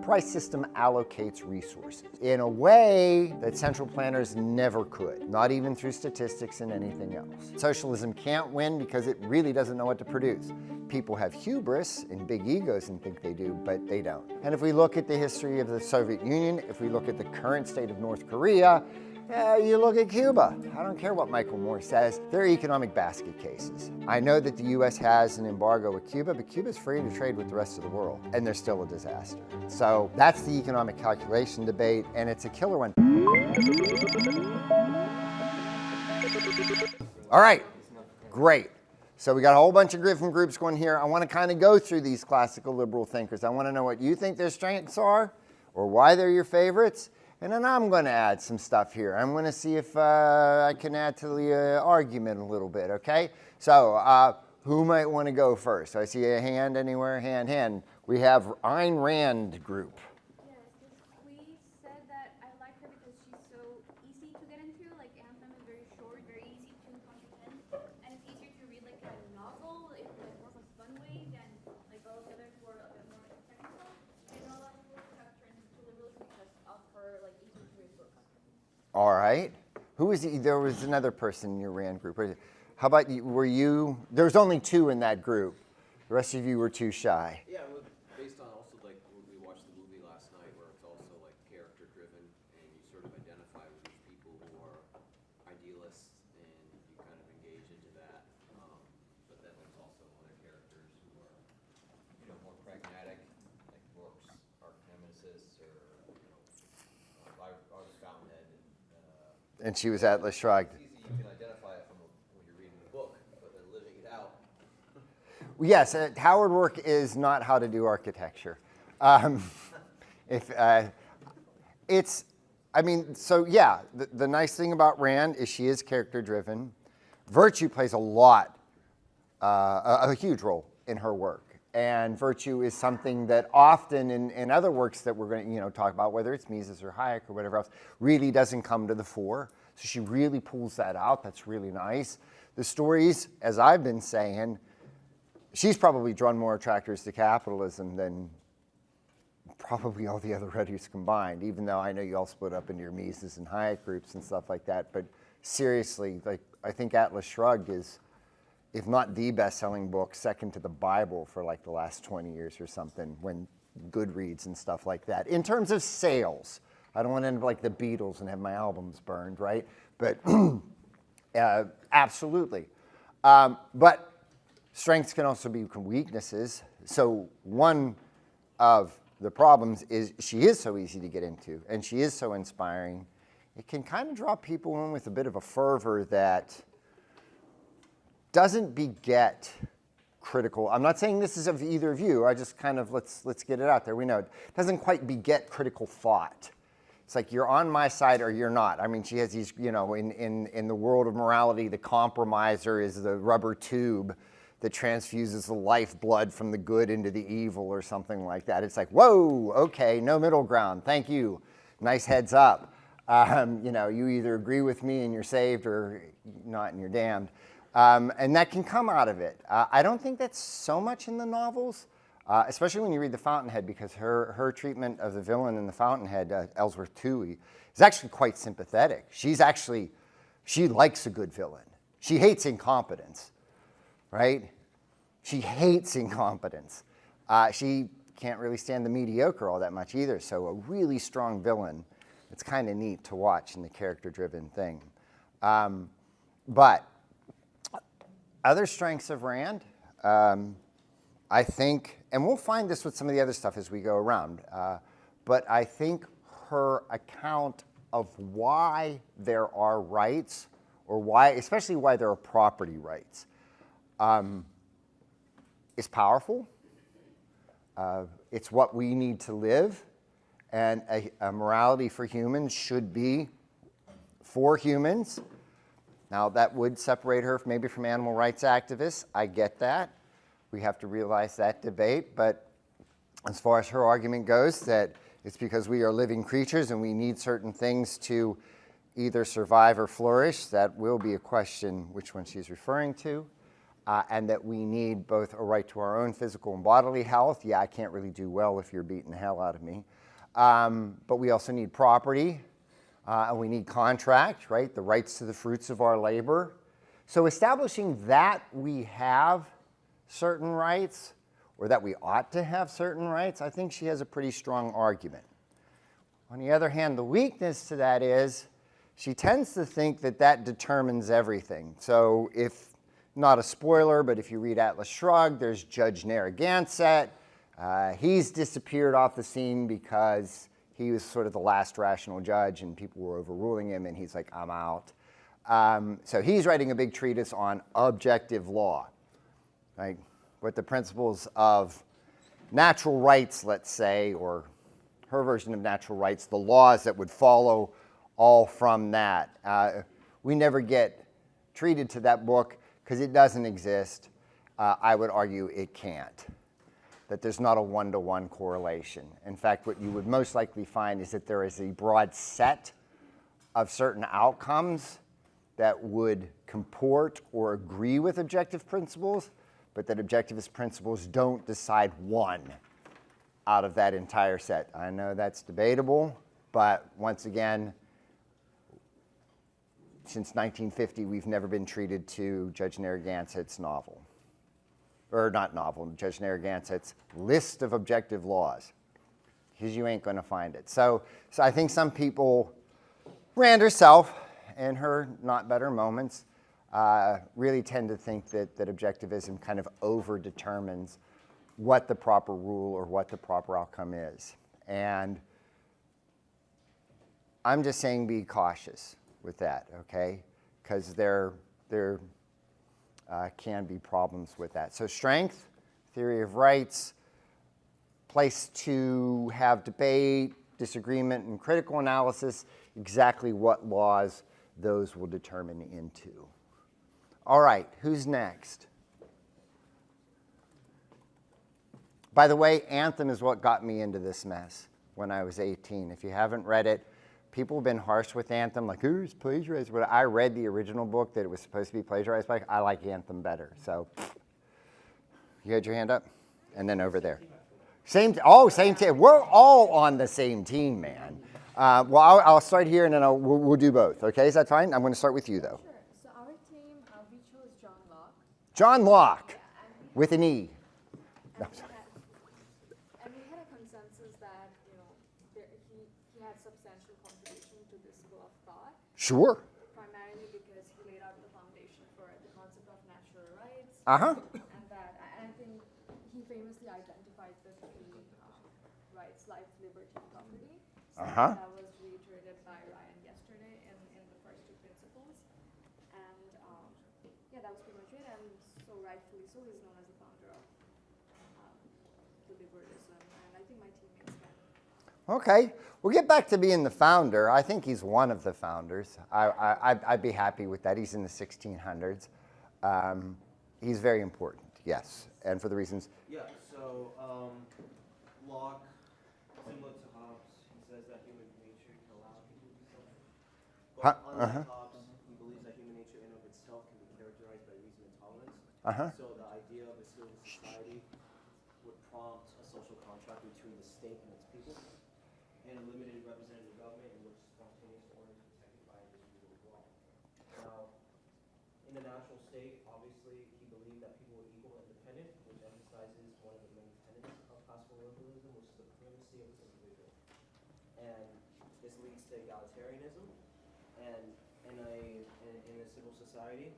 price system allocates resources in a way that central planners never could, not even through statistics and anything else. Socialism can't win because it really doesn't know what to produce. People have hubris and big egos and think they do, but they don't. And if we look at the history of the Soviet Union, if we look at the current state of North Korea, you look at Cuba. I don't care what Michael Moore says. They're economic basket cases. I know that the US has an embargo with Cuba, but Cuba's free to trade with the rest of the world, and they're still a disaster. So that's the economic calculation debate, and it's a killer one. All right, great. So we got a whole bunch of different groups going here. I want to kind of go through these classical liberal thinkers. I want to know what you think their strengths are, or why they're your favorites. And then I'm going to add some stuff here. I'm going to see if I can add to the argument a little bit, okay? So who might want to go first? I see a hand anywhere, hand. We have Ayn Rand group. Yes, we said that I like her because she's so easy to get into. Like, Anthem is very short, very easy to comprehend. And it's easier to read like a novel, in like more of a fun way than like all the others who are a bit more technical. And a lot of people have turned to liberalism because of her like easy to read book. All right. Who was there was another person in your Rand group. How about you? Were you, there was only two in that group. The rest of you were too shy. Yeah, well, based on also like we watched the movie last night where it's also like character driven and you sort of identify with these people who are idealists and you kind of engage into that. But then there's also other characters who are, you know, more pragmatic, like Brooks, arch nemesists, or I was Fountainhead. And she was Atlas Shrugged. It's easy, you can identify it from when you're reading the book, but then living it out. Yes, Howard work is not how to do architecture. The nice thing about Rand is she is character driven. Virtue plays a huge role in her work. And virtue is something that often in other works that we're going to talk about, whether it's Mises or Hayek or whatever else, really doesn't come to the fore. So she really pulls that out. That's really nice. The stories, as I've been saying, she's probably drawn more attractors to capitalism than probably all the other writers combined, even though I know you all split up into your Mises and Hayek groups and stuff like that. But seriously, like I think Atlas Shrugged is, if not the best-selling book, second to the Bible for like the last 20 years or something, when Goodreads and stuff like that. In terms of sales, I don't want to end up like the Beatles and have my albums burned, right? But absolutely. But strengths can also become weaknesses. So one of the problems is she is so easy to get into, and she is so inspiring. It can kind of draw people in with a bit of a fervor that doesn't beget critical. I'm not saying this is of either of you. I just kind of let's get it out there. We know it doesn't quite beget critical thought. It's like you're on my side or you're not. I mean, she has these, in the world of morality, the compromiser is the rubber tube that transfuses the lifeblood from the good into the evil or something like that. It's like, whoa, okay, no middle ground. Thank you. Nice heads up. You either agree with me and you're saved or not and you're damned. And that can come out of it. I don't think that's so much in the novels, especially when you read The Fountainhead, because her treatment of the villain in The Fountainhead, Ellsworth Toohey, is actually quite sympathetic. She likes a good villain. She hates incompetence, right? She hates incompetence. She can't really stand the mediocre all that much either, so a really strong villain, it's kind of neat to watch in the character-driven thing. But other strengths of Rand, I think, and we'll find this with some of the other stuff as we go around, but I think her account of why there are rights, or especially why there are property rights, is powerful. It's what we need to live, and a morality for humans should be for humans. Now, that would separate her maybe from animal rights activists. I get that. We have to realize that debate. But as far as her argument goes, that it's because we are living creatures and we need certain things to either survive or flourish, that will be a question which one she's referring to. and that we need both a right to our own physical and bodily health. Yeah, I can't really do well if you're beating the hell out of me. But we also need property, and we need contract, right? The rights to the fruits of our labor. So establishing that we have certain rights, or that we ought to have certain rights, I think she has a pretty strong argument. On the other hand, the weakness to that is she tends to think that that determines everything. So if, not a spoiler, but if you read Atlas Shrugged, there's Judge Narragansett. He's disappeared off the scene because he was sort of the last rational judge and people were overruling him, and he's like, I'm out. So he's writing a big treatise on objective law, like what the principles of natural rights, let's say, or her version of natural rights, the laws that would follow all from that. We never get treated to that book because it doesn't exist. I would argue it can't, that there's not a one-to-one correlation. In fact, what you would most likely find is that there is a broad set of certain outcomes that would comport or agree with objective principles, but that objectivist principles don't decide one out of that entire set. I know that's debatable, but once again, since 1950, we've never been treated to Judge Narragansett's novel. Or not novel, Judge Narragansett's list of objective laws, because you ain't going to find it. So I think some people, Rand herself, in her not better moments, really tend to think that objectivism kind of over-determines what the proper rule or what the proper outcome is. And I'm just saying be cautious with that, okay? Because there can be problems with that. So strength, theory of rights, place to have debate, disagreement, and critical analysis, exactly what laws those will determine into. All right, who's next? By the way, Anthem is what got me into this mess when I was 18. If you haven't read it, people have been harsh with Anthem, like, ooh, it's plagiarized. But I read the original book that it was supposed to be plagiarized by. I like Anthem better. So, you had your hand up? And then over there. Same team. We're all on the same team, man. Well, I'll start here, and then we'll do both. Okay, is that fine? I'm going to start with you, though. Sure. So our team, we chose John Locke. John Locke, Yeah, with an E. And we had a consensus that he had substantial contribution to this school of thought, Sure. primarily because he laid out the foundation for the concept of natural rights, Uh-huh. and I think he famously identified the three rights: life, liberty, and property. So Uh-huh. that was reiterated by Ryan yesterday in the first two principles, and that was pretty much it. And so rightfully so, he's known as the founder of the liberalism, and I think my teammates can. Okay. We'll get back to being the founder. I think he's one of the founders. I'd be happy with that. He's in the 1600s. He's very important, yes, and for the reasons. Yeah, so Locke, similar to Hobbes, he says that human nature can allow people to be selfish. But unlike Hobbes, he believes that human nature in and of itself can be characterized by reason and tolerance. So the idea of a civil society would prompt a social contract between the state and its people, and a limited representative government in which spontaneous order is protected by individual law. Now, in the natural state, obviously, he believed that people were equal and independent, which emphasizes one of the main tenets of classical liberalism, which is the primacy of the individual. And this leads to egalitarianism, and in a civil society,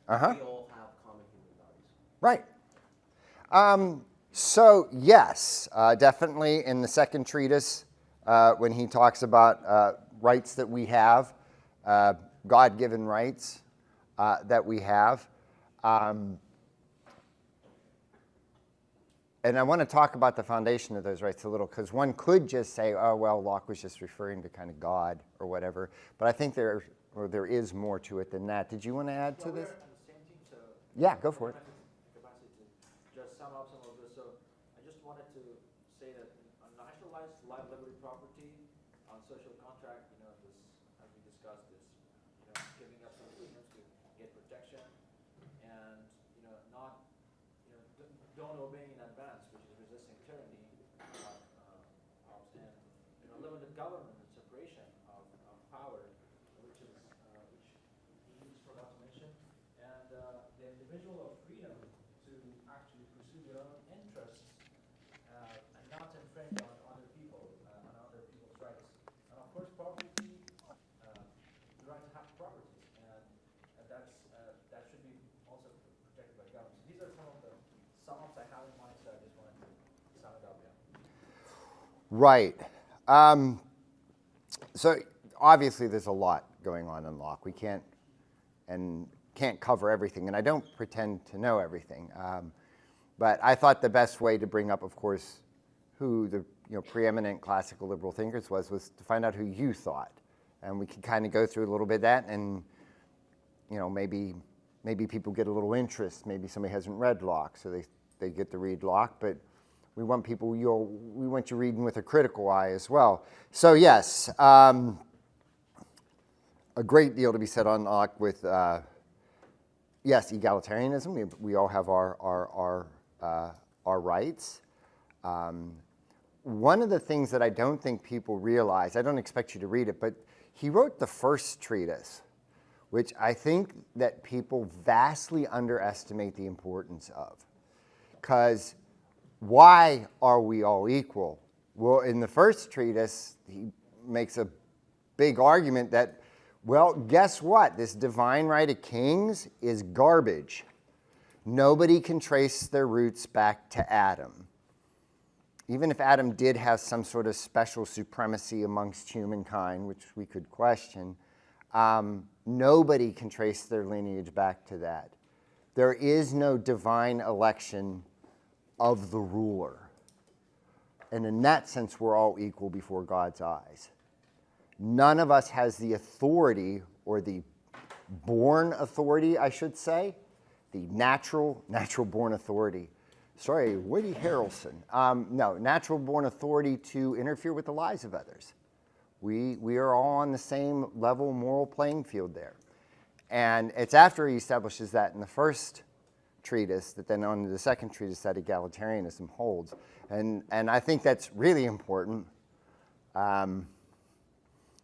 we all have common human values. Right. So, yes, definitely in the second treatise, when he talks about rights that we have, God-given rights that we have. And I want to talk about the foundation of those rights a little, because one could just say, oh, well, Locke was just referring to kind of God or whatever. But I think there is more to it than that. Did you want to add to this? We're on the same team, so Yeah, go for it. capacity to just sum up some of this. So I just wanted to say that on nationalized life, liberty, property, on social contract, this, as we discussed, is giving up some freedoms to get protection, and don't obey in advance, which is resisting tyranny, and limited government and separation of power, which he used for automation, and the individual of freedom to actually pursue their own interests and not infringe on other people, on other people's rights. And of course, property, the right to have property, and that should be also protected by government. So these are some of the sum-ups I have in mind, so I just wanted to sum it up. Right. So obviously there's a lot going on in Locke. We can't cover everything, and I don't pretend to know everything. But I thought the best way to bring up, of course, who the preeminent classical liberal thinkers was to find out who you thought, and we can kind of go through a little bit of that, and maybe people get a little interest. Maybe somebody hasn't read Locke, so they get to read Locke, but we want you reading with a critical eye as well. So yes, a great deal to be said on Locke with, yes, egalitarianism. We all have our rights. One of the things that I don't think people realize, I don't expect you to read it, but he wrote the first treatise, which I think that people vastly underestimate the importance of. Because why are we all equal? Well, in the first treatise, he makes a big argument that, well, guess what? This divine right of kings is garbage. Nobody can trace their roots back to Adam. Even if Adam did have some sort of special supremacy amongst humankind, which we could question, nobody can trace their lineage back to that. There is no divine election of the ruler. And in that sense, we're all equal before God's eyes. None of us has the authority, or the born authority, I should say, the natural born authority. Sorry, Woody Harrelson. No, natural born authority to interfere with the lives of others. We are all on the same level moral playing field there. And it's after he establishes that in the first treatise that then on the second treatise that egalitarianism holds. And I think that's really important,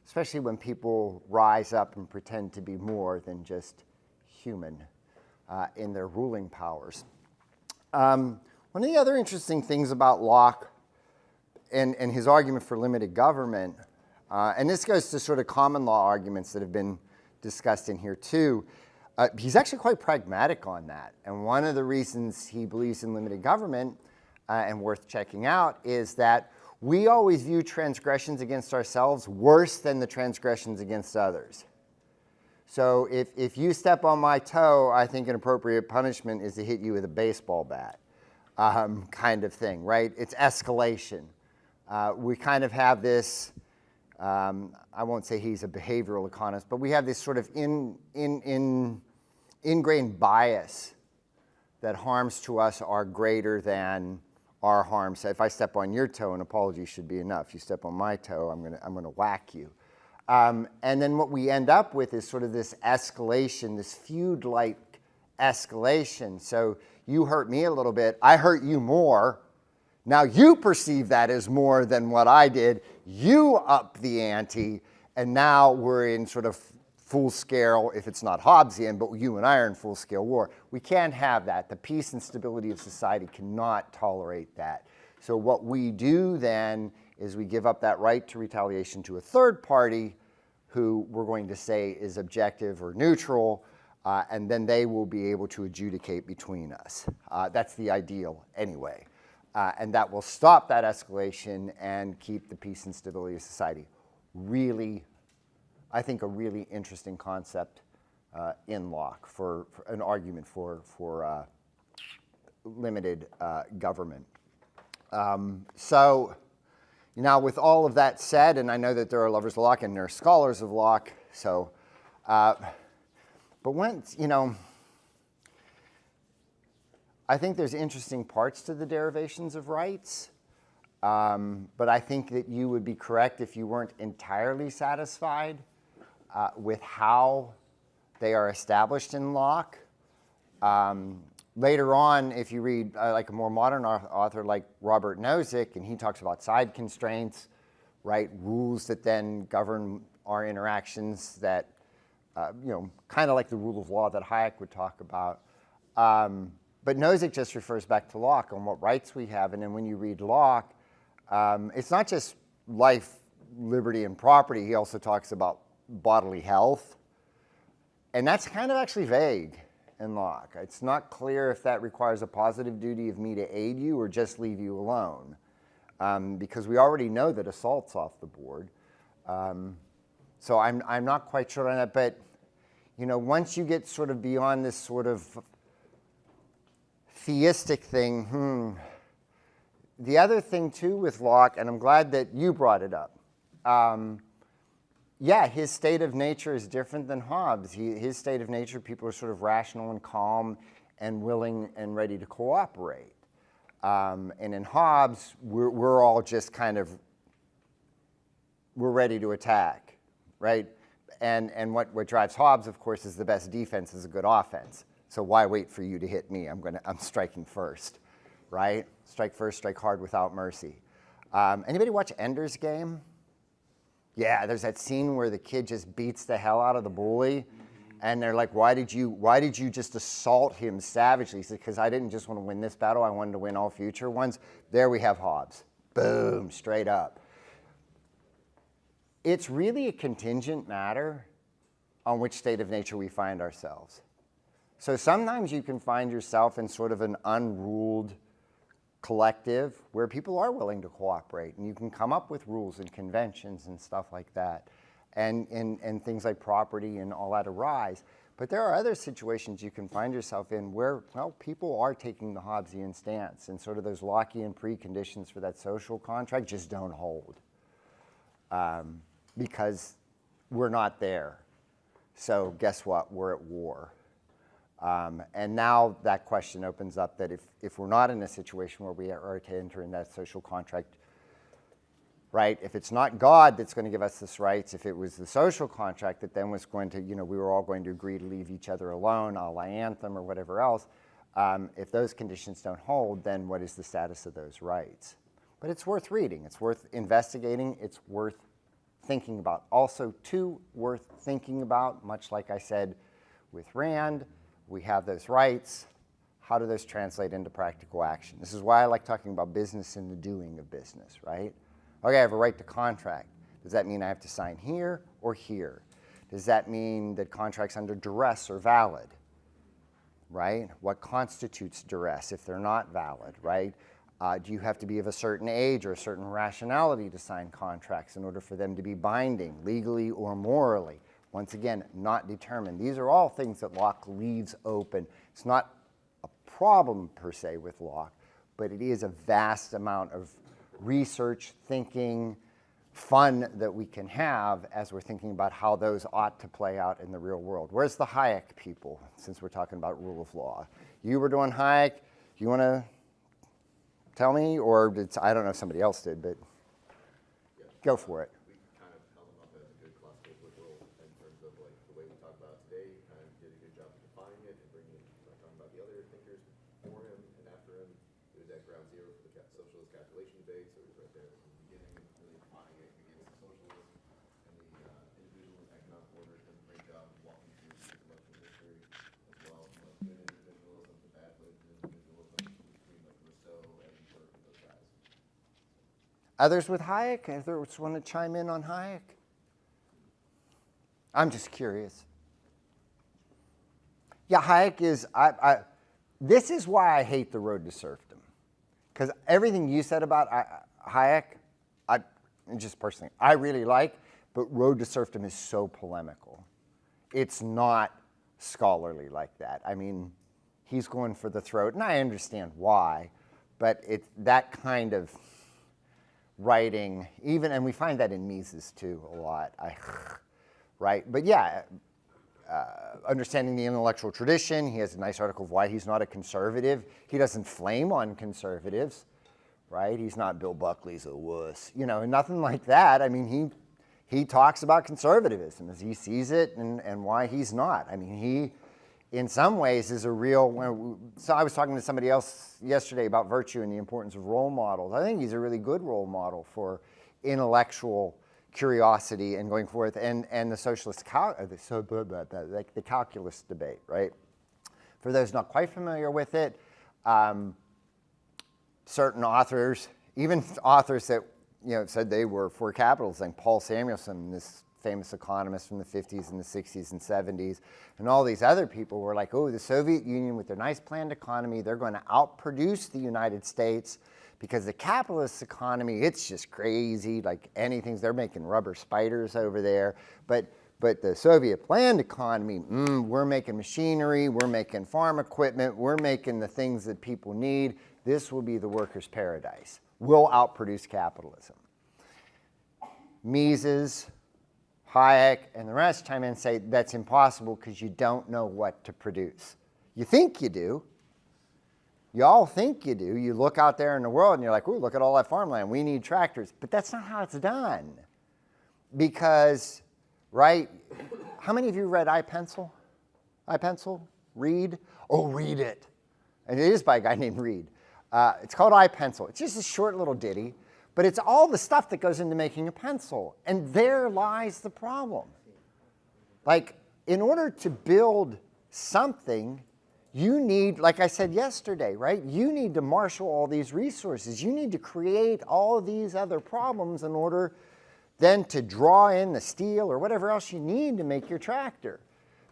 especially when people rise up and pretend to be more than just human in their ruling powers. One of the other interesting things about Locke and his argument for limited government, and this goes to sort of common law arguments that have been discussed in here too, he's actually quite pragmatic on that. And one of the reasons he believes in limited government, and worth checking out, is that we always view transgressions against ourselves worse than the transgressions against others. So if you step on my toe, I think an appropriate punishment is to hit you with a baseball bat, kind of thing, right? It's escalation. We kind of have this, I won't say he's a behavioral economist, but we have this sort of ingrained bias that harms to us are greater than our harms. So if I step on your toe, an apology should be enough. You step on my toe, I'm gonna whack you. And then what we end up with is sort of this escalation, this feud-like escalation. So you hurt me a little bit, I hurt you more. Now you perceive that as more than what I did. You up the ante, and now we're in sort of full-scale, if it's not Hobbesian, but you and I are in full-scale war. We can't have that. The peace and stability of society cannot tolerate that. So what we do then is we give up that right to retaliation to a third party who we're going to say is objective or neutral, and then they will be able to adjudicate between us. That's the ideal anyway. And that will stop that escalation and keep the peace and stability of society. Really, I think a really interesting concept in Locke for an argument for limited government. So now with all of that said, and I know that there are lovers of Locke and there are scholars of Locke, so, but once, I think there's interesting parts to the derivations of rights, but I think that you would be correct if you weren't entirely satisfied with how they are established in Locke. later on, if you read like a more modern author like Robert Nozick, and he talks about side constraints, right, rules that then govern our interactions that, kind of like the rule of law that Hayek would talk about. But Nozick just refers back to Locke on what rights we have. And then when you read Locke, it's not just life, liberty, and property. He also talks about bodily health. And that's kind of actually vague in Locke. It's not clear if that requires a positive duty of me to aid you or just leave you alone. Because we already know that assault's off the board. So I'm not quite sure on that. But, once you get sort of beyond this sort of theistic thing, The other thing, too, with Locke, and I'm glad that you brought it up, his state of nature is different than Hobbes. His state of nature, people are sort of rational and calm and willing and ready to cooperate. And in Hobbes, we're all just kind of, we're ready to attack, right? And what drives Hobbes, of course, is the best defense is a good offense. So why wait for you to hit me? I'm striking first, right? Strike first, strike hard without mercy. Anybody watch Ender's Game? Yeah, there's that scene where the kid just beats the hell out of the bully, and they're like, why did you just assault him savagely? He said, because I didn't just want to win this battle, I wanted to win all future ones. There we have Hobbes. Boom, straight up. It's really a contingent matter on which state of nature we find ourselves. So sometimes you can find yourself in sort of an unruled collective where people are willing to cooperate, and you can come up with rules and conventions and stuff like that, and things like property and all that arise. But there are other situations you can find yourself in where, people are taking the Hobbesian stance, and sort of those Lockean preconditions for that social contract just don't hold, because we're not there. So guess what? We're at war. And now that question opens up that if we're not in a situation where we are to enter in that social contract, right? If it's not God that's going to give us this rights, if it was the social contract that then was going to, we were all going to agree to leave each other alone, a la Anthem or whatever else, if those conditions don't hold, then what is the status of those rights? But it's worth reading. It's worth investigating. It's worth thinking about. Also, too, worth thinking about, much like I said with Rand, we have those rights. How do those translate into practical action? This is why I like talking about business and the doing of business, right? Okay, I have a right to contract. Does that mean I have to sign here or here? Does that mean that contracts under duress are valid, right? What constitutes duress if they're not valid, right? Do you have to be of a certain age or a certain rationality to sign contracts in order for them to be binding, legally or morally? Once again, not determined. These are all things that Locke leaves open. It's not a problem per se with Locke, but it is a vast amount of research, thinking, fun that we can have as we're thinking about how those ought to play out in the real world. Where's the Hayek people, since we're talking about rule of law? You were doing Hayek. You want to tell me? Or I don't know if somebody else did, but go for it. Socialist capitalism debate, so he's right there at the beginning, really defining it against the socialists, and the individual and economic order does a great job of walking through the intellectual history as well, from like good individualism to bad individualism between like Rousseau and Burke and those guys. Others with Hayek? Others want to chime in on Hayek? I'm just curious. Yeah, Hayek is, this is why I hate the road to serfdom. Because everything you said about Hayek, just personally, I really like, but road to serfdom is so polemical. It's not scholarly like that. I mean, he's going for the throat, and I understand why, but it's that kind of writing, even, and we find that in Mises too a lot, right? But yeah, understanding the intellectual tradition. He has a nice article of why he's not a conservative. He doesn't flame on conservatives, right? He's not Bill Buckley's a wuss, nothing like that. I mean, he talks about conservatism as he sees it and why he's not. I mean, he in some ways is a real, so I was talking to somebody else yesterday about virtue and the importance of role models. I think he's a really good role model for intellectual curiosity and going forth, and the socialist, the calculus debate, right? For those not quite familiar with it, certain authors, even authors that said they were for capitalism, like Paul Samuelson, this famous economist from the 50s and the 60s and 70s, and all these other people were like, oh, the Soviet Union with their nice planned economy, they're going to outproduce the United States because the capitalist economy, it's just crazy, like anything, they're making rubber spiders over there, but the Soviet planned economy, we're making machinery, we're making farm equipment, we're making the things that people need. This will be the workers' paradise. We'll outproduce capitalism. Mises, Hayek, and the rest chime in and say that's impossible because you don't know what to produce. You think you do. You all think you do. You look out there in the world and you're like, ooh, look at all that farmland. We need tractors. But that's not how it's done. Because, right, how many of you read iPencil? iPencil? Read? Oh, read it. And it is by a guy named Reed. It's called iPencil. It's just a short little ditty. But it's all the stuff that goes into making a pencil. And there lies the problem. Like, in order to build something, you need, like I said yesterday, right? You need to marshal all these resources. You need to create all of these other problems in order then to draw in the steel or whatever else you need to make your tractor.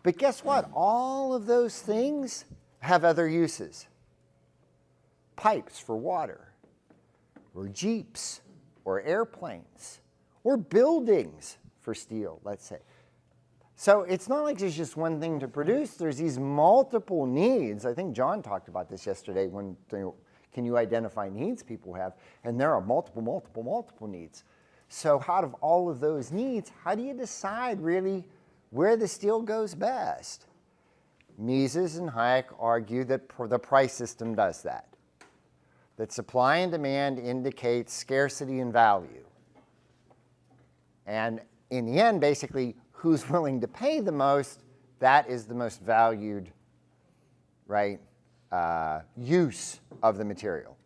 But guess what? All of those things have other uses. Pipes for water, or jeeps, or airplanes, or buildings for steel, let's say. So it's not like there's just one thing to produce. There's these multiple needs. I think John talked about this yesterday when, can you identify needs people have? And there are multiple needs. So out of all of those needs, how do you decide really where the steel goes best? Mises and Hayek argue that the price system does that. That supply and demand indicates scarcity and value. And in the end, basically, who's willing to pay the most, that is the most valued, right, use of the material.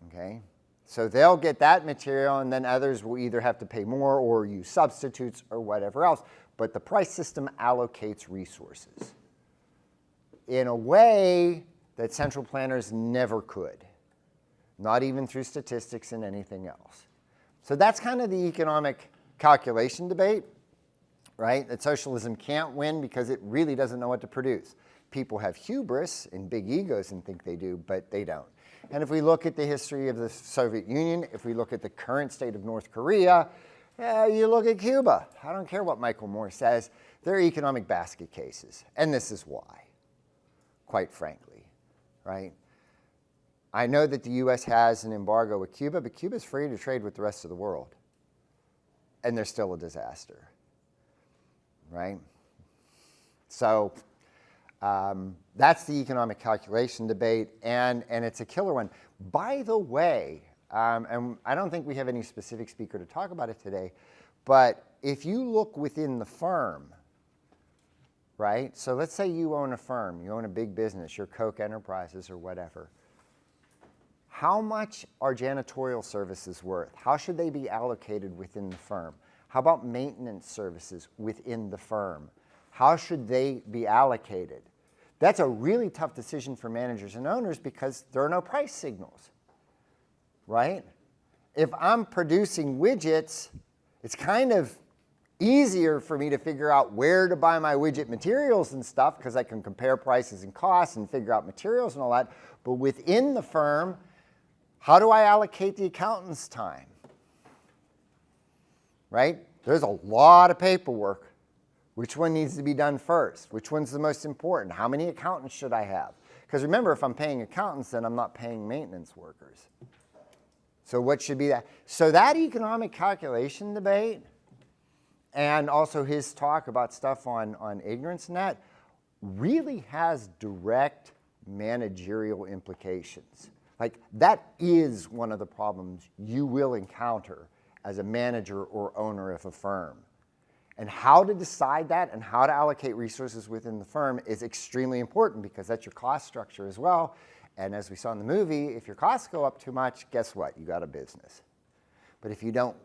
Okay? So they'll get that material, and then others will either have to pay more or use substitutes or whatever else. But the price system allocates resources in a way that central planners never could, not even through statistics and anything else. So that's kind of the economic calculation debate, right? That socialism can't win because it really doesn't know what to produce. People have hubris and big egos and think they do, but they don't. And if we look at the history of the Soviet Union, if we look at the current state of North Korea, you look at Cuba. I don't care what Michael Moore says. They're economic basket cases. And this is why, quite frankly, right? I know that the U.S. has an embargo with Cuba, but Cuba's free to trade with the rest of the world. And they're still a disaster, right? So that's the economic calculation debate, and it's a killer one. By the way, and I don't think we have any specific speaker to talk about it today, but if you look within the firm, right? So let's say you own a firm, you own a big business, your Koch Enterprises or whatever. How much are janitorial services worth? How should they be allocated within the firm? How about maintenance services within the firm? How should they be allocated? That's a really tough decision for managers and owners because there are no price signals, right? If I'm producing widgets, it's kind of easier for me to figure out where to buy my widget materials and stuff because I can compare prices and costs and figure out materials and all that. But within the firm, how do I allocate the accountant's time? Right? There's a lot of paperwork. Which one needs to be done first? Which one's the most important? How many accountants should I have? Because remember, if I'm paying accountants, then I'm not paying maintenance workers. So what should be that? So that economic calculation debate, and also his talk about stuff on ignorance and that, really has direct managerial implications. Like, that is one of the problems you will encounter as a manager or owner of a firm. And how to decide that and how to allocate resources within the firm is extremely important because that's your cost structure as well. And as we saw in the movie, if your costs go up too much, guess what? You got a business. But if you don't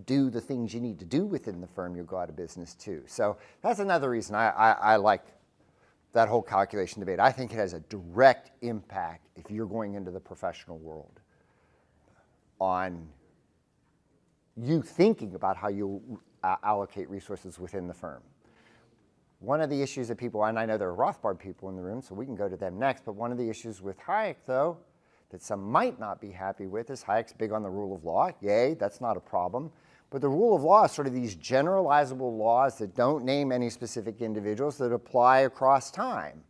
do the things you need to do within the firm, you'll go out of business too. So that's another reason I like that whole calculation debate. I think it has a direct impact if you're going into the professional world on you thinking about how you allocate resources within the firm. One of the issues that people, and I know there are Rothbard people in the room, so we can go to them next, but one of the issues with Hayek, though, that some might not be happy with is Hayek's big on the rule of law. Yay, that's not a problem. But the rule of law is sort of these generalizable laws that don't name any specific individuals that apply across time.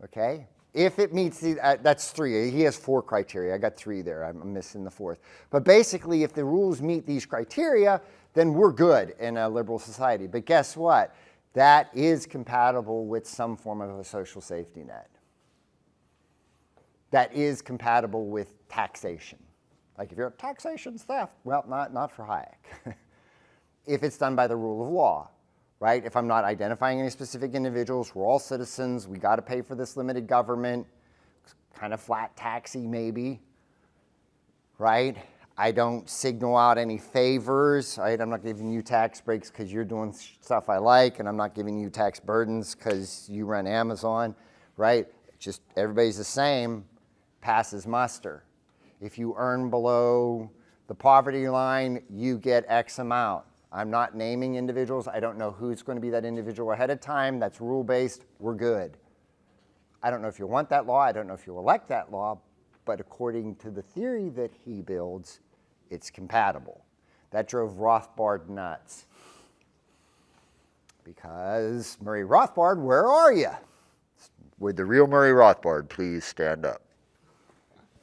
Okay? If it meets the, that's 3. He has 4 criteria. I got 3 there. I'm missing the 4th. But basically, if the rules meet these criteria, then we're good in a liberal society. But guess what? That is compatible with some form of a social safety net. That is compatible with taxation. Like if you're taxation's theft, well, not for Hayek. If it's done by the rule of law, right? If I'm not identifying any specific individuals, we're all citizens, we got to pay for this limited government, kind of flat taxy maybe, right? I don't signal out any favors, right? I'm not giving you tax breaks because you're doing stuff I like, and I'm not giving you tax burdens because you run Amazon, right? Just everybody's the same, passes muster. If you earn below the poverty line, you get X amount. I'm not naming individuals. I don't know who's going to be that individual ahead of time. That's rule-based. We're good. I don't know if you want that law. I don't know if you elect that law. But according to the theory that he builds, it's compatible. That drove Rothbard nuts. Because Murray Rothbard, where are you? Would the real Murray Rothbard please stand up?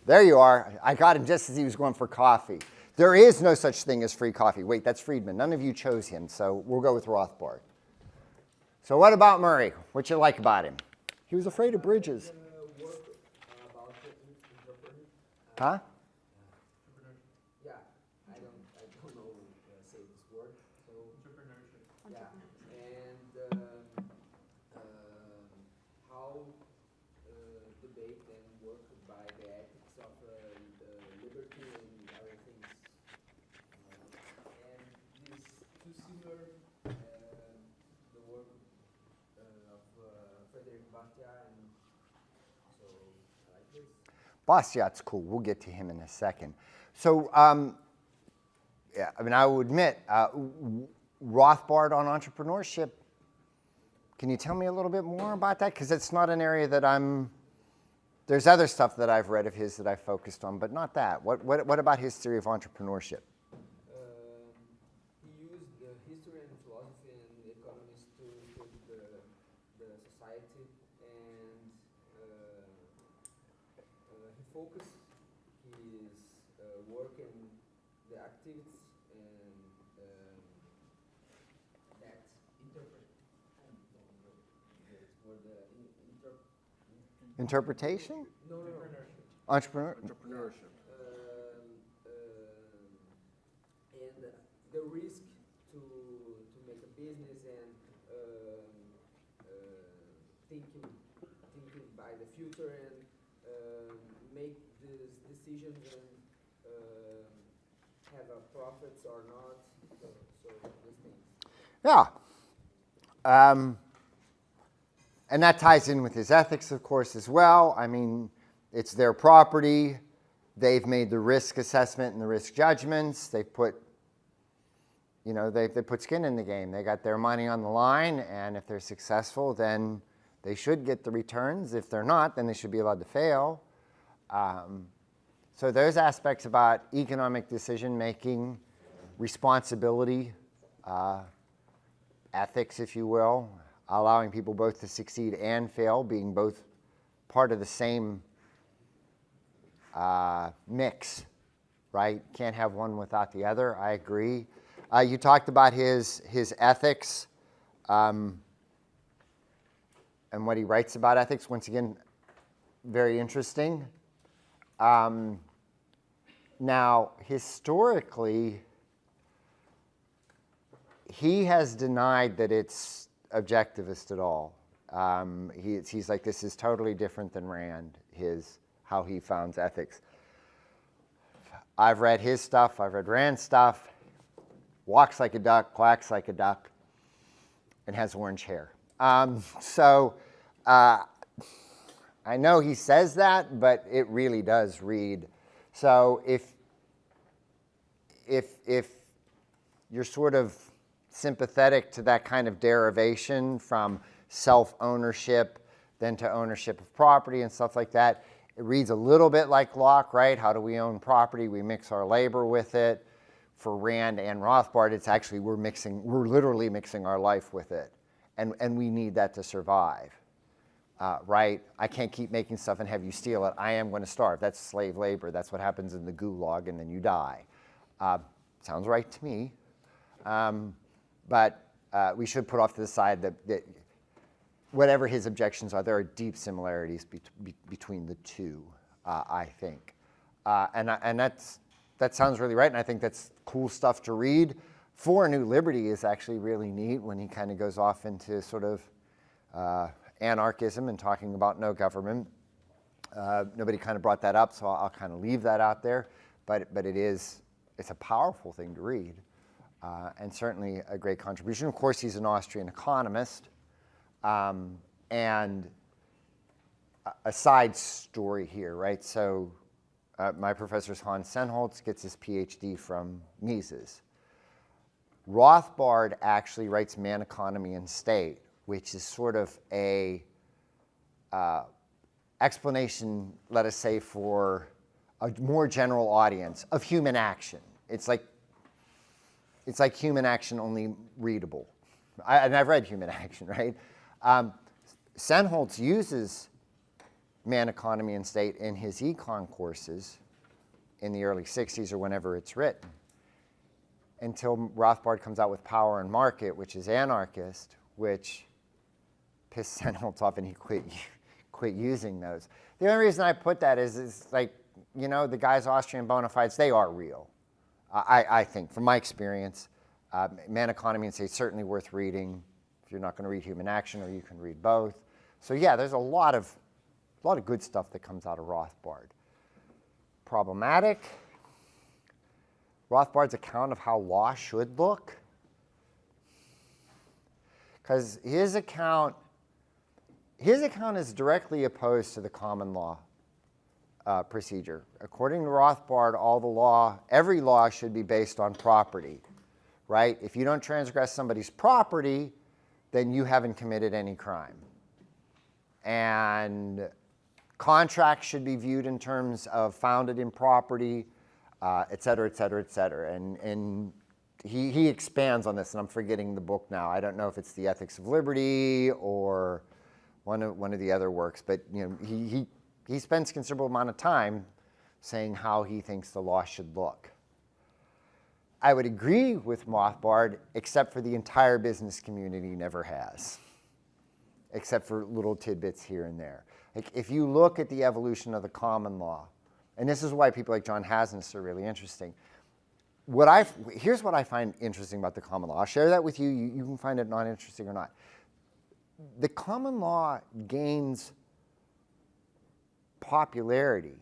There you are. I got him just as he was going for coffee. There is no such thing as free coffee. Wait, that's Friedman. None of you chose him, so we'll go with Rothbard. So what about Murray? What you like about him? He was afraid of bridges. Huh? Yeah, I don't know say this word. So entrepreneurship. Yeah, and how debate and work by the ethics of liberty and other things. And this too similar the work of Friedrich Hayek, and so I like this. Bastiat's cool. We'll get to him in a second. So, yeah, I mean, I will admit, Rothbard on entrepreneurship, can you tell me a little bit more about that? Because it's not an area that there's other stuff that I've read of his that I focused on, but not that. What about his theory of entrepreneurship? He used the history and philosophy and economics to the society, and he focused his work in the activities and that Interpretation? No. Entrepreneurship. And the risk to make a business and thinking by the future and make these decisions and have a profits or not. So these things. Yeah. And that ties in with his ethics, of course, as well. I mean, it's their property. They've made the risk assessment and the risk judgments. They put, they put skin in the game. They got their money on the line, and if they're successful, then they should get the returns. If they're not, then they should be allowed to fail. So there's aspects about economic decision-making, responsibility, ethics, if you will, allowing people both to succeed and fail, being both part of the same mix, right? Can't have one without the other. I agree. You talked about his ethics and what he writes about ethics. Once again, very interesting. Now, historically, he has denied that it's objectivist at all. He's like, this is totally different than Rand, how he founds ethics. I've read his stuff, I've read Rand's stuff. Walks like a duck, quacks like a duck, and has orange hair. I know he says that, but it really does read. So if you're sort of sympathetic to that kind of derivation from self-ownership then to ownership of property and stuff like that, it reads a little bit like Locke, right? How do we own property? We mix our labor with it. For Rand and Rothbard, it's actually we're literally mixing our life with it. And we need that to survive, right? I can't keep making stuff and have you steal it. I am going to starve. That's slave labor. That's what happens in the gulag, and then you die. Sounds right to me. But we should put off to the side that whatever his objections are, there are deep similarities between the two, I think. And that sounds really right, and I think that's cool stuff to read. For a New Liberty is actually really neat when he kind of goes off into sort of anarchism and talking about no government. Nobody kind of brought that up, so I'll kind of leave that out there. But it's a powerful thing to read, and certainly a great contribution. Of course, he's an Austrian economist, and a side story here, right? So my professor Hans Sennholz gets his PhD from Mises. Rothbard actually writes Man, Economy, and State, which is sort of a explanation, let us say, for a more general audience of human action. It's like human action, only readable. And I've read Human Action, right? Sennholz uses Man, Economy, and State in his econ courses in the early 60s or whenever it's written, until Rothbard comes out with Power and Market, which is anarchist, which pissed Sennholz off and he quit using those. The only reason I put that is like, you know, the guy's Austrian bona fides, they are real. I think, from my experience, Man, Economy, and State certainly worth reading if you're not going to read Human Action, or you can read both. So yeah, there's a lot of good stuff that comes out of Rothbard. Problematic. Rothbard's account of how law should look, because his account is directly opposed to the common law procedure. According to Rothbard, every law should be based on property, right? If you don't transgress somebody's property, then you haven't committed any crime. And contracts should be viewed in terms of founded in property, et cetera, et cetera, et cetera. And he expands on this, and I'm forgetting the book now. I don't know if it's The Ethics of Liberty or one of the other works, but you know, he spends a considerable amount of time saying how he thinks the law should look. I would agree with Rothbard, except for the entire business community never has, except for little tidbits here and there. Like if you look at the evolution of the common law, and this is why people like John Hasnas are really interesting. Here's what I find interesting about the common law. I'll share that with you. You can find it not interesting or not. The common law gains popularity